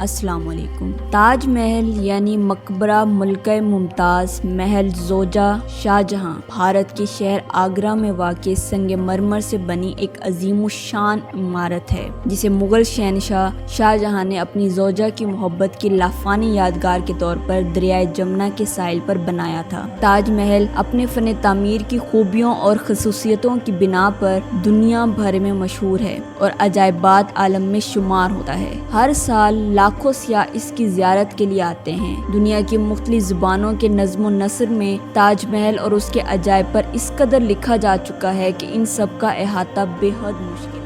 السلام علیکم۔ تاج محل یعنی مقبرہ ملکہ ممتاز محل زوجہ شاہ جہاں بھارت کے شہر آگرہ میں واقع سنگ مرمر سے بنی ایک عظیم الشان عمارت ہے جسے مغل شہنشاہ شاہ جہاں نے اپنی زوجہ کی محبت کی لافانی یادگار کے طور پر دریائے جمنا کے ساحل پر بنایا تھا۔ تاج محل اپنے فن تعمیر کی خوبیوں اور خصوصیتوں کی بنا پر دنیا بھر میں مشہور ہے اور عجائبات عالم میں شمار ہوتا ہے۔ ہر سال لاکھوں سیاح اس کی زیارت کے لیے آتے ہیں۔ دنیا کی مختلف زبانوں کے نظم و نثر میں تاج محل اور اس کے عجائب پر اس قدر لکھا جا چکا ہے کہ ان سب کا احاطہ بے حد مشکل ہے۔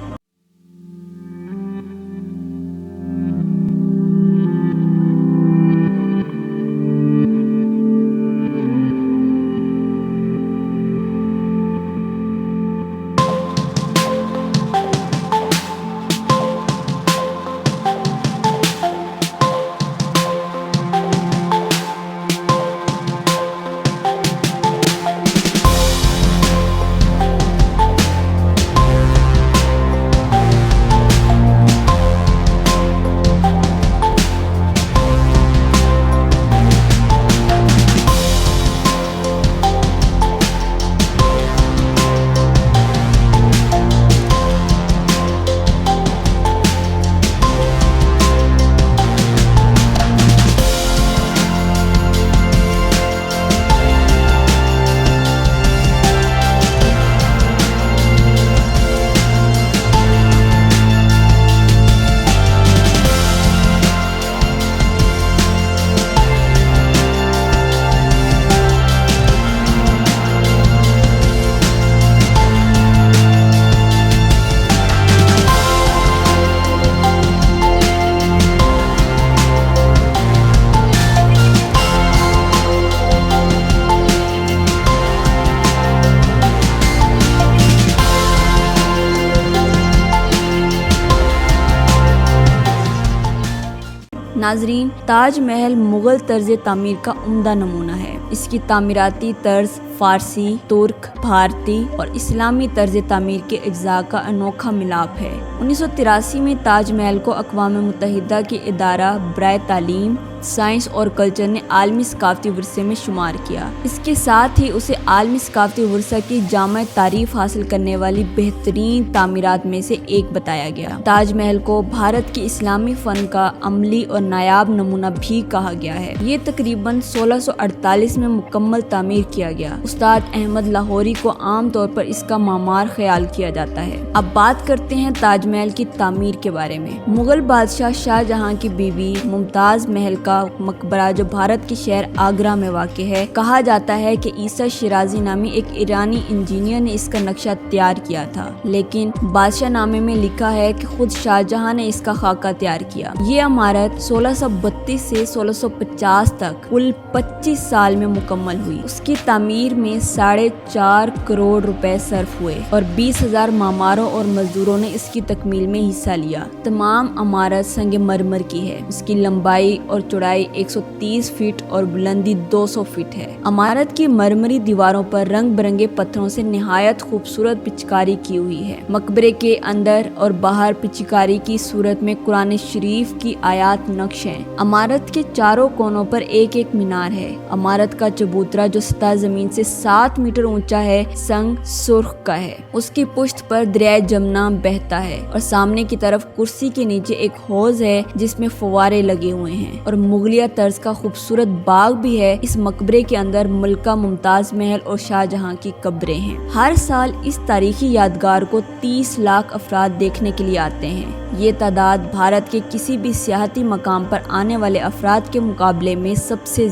ناظرین، تاج محل مغل طرز تعمیر کا عمدہ نمونہ ہے۔ اس کی تعمیراتی طرز فارسی، ترک، بھارتی اور اسلامی طرز تعمیر کے اجزاء کا انوکھا ملاپ ہے۔ 1983 میں تاج محل کو اقوام متحدہ کے ادارہ برائے تعلیم، سائنس اور کلچر نے عالمی ثقافتی ورثے میں شمار کیا۔ اس کے ساتھ ہی اسے عالمی ثقافتی ورثہ کی جامع تعریف حاصل کرنے والی بہترین تعمیرات میں سے ایک بتایا گیا۔ تاج محل کو بھارت کے اسلامی فن کا عملی اور نایاب نمونہ بھی کہا گیا ہے۔ یہ تقریباً 1648 میں مکمل تعمیر کیا گیا۔ استاد احمد لاہوری کو عام طور پر اس کا معمار خیال کیا جاتا ہے۔ اب بات کرتے ہیں تاج محل کی تعمیر کے بارے میں۔ مغل بادشاہ شاہ جہاں کی بیوی ممتاز محل کا مقبرہ جو بھارت کے شہر آگرہ میں واقع ہے، کہا جاتا ہے کہ عیسیٰ شیرازی نامی ایک ایرانی انجینئر نے اس کا نقشہ تیار کیا تھا، لیکن بادشاہ نامے میں لکھا ہے کہ خود شاہ جہاں نے اس کا خاکہ تیار کیا۔ یہ عمارت 1632 سے 1650 تک کل 25 سال میں مکمل ہوئی۔ اس کی تعمیر میں 4.5 کروڑ روپے صرف ہوئے اور 20,000 معماروں اور مزدوروں نے اس کی تکمیل میں حصہ لیا۔ تمام عمارت سنگ مرمر کی ہے۔ اس کی لمبائی اور چوڑائی 130 فٹ اور بلندی 200 فٹ ہے۔ عمارت کی مرمری دیواروں پر رنگ برنگے پتھروں سے نہایت خوبصورت پچکاری کی ہوئی ہے۔ مقبرے کے اندر اور باہر پچکاری کی صورت میں قرآن شریف کی آیات نقش ہیں۔ عمارت کے چاروں کونوں پر ایک ایک مینار ہے۔ عمارت کا چبوترا جو سطح زمین سے 7 میٹر اونچا ہے، سنگ سرخ کا ہے۔ اس کی پشت پر دریائے جمنا بہتا ہے اور سامنے کی طرف کرسی کے نیچے ایک حوض ہے جس میں فوارے لگے ہوئے ہیں اور مغلیہ طرز کا خوبصورت باغ بھی ہے۔ اس مقبرے کے اندر ملکہ ممتاز محل اور شاہ جہاں کی قبریں ہیں۔ ہر سال اس تاریخی یادگار کو 30 لاکھ افراد دیکھنے کے لیے آتے ہیں۔ یہ تعداد بھارت کے کسی بھی سیاحتی مقام پر آنے والے افراد کے مقابلے میں سب سے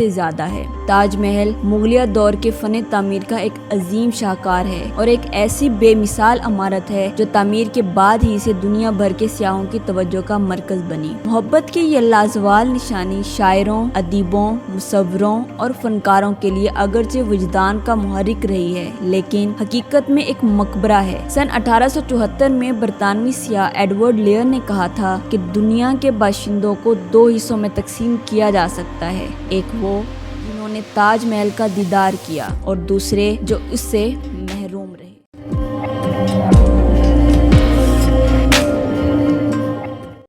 زیادہ ہے۔ تاج محل مغلیہ دور کے فن تعمیر کا ایک عظیم شاہکار ہے اور ایک ایسی بے مثال عمارت ہے جو تعمیر کے بعد ہی سے دنیا بھر کے سیاحوں کی توجہ کا مرکز بنی۔ محبت کی یہ لازوال نشانی شاعروں، ادیبوں، مصوروں اور فنکاروں کے لیے اگرچہ وجدان کا محرک رہی ہے، لیکن حقیقت میں ایک مقبرہ ہے۔ سن 1874 میں برطانوی سیاح ایڈورڈ لیئر نے کہا تھا کہ دنیا کے باشندوں کو 2 حصوں میں تقسیم کیا جا سکتا ہے، ایک وہ جنہوں نے تاج محل کا دیدار کیا اور دوسرے جو اس سے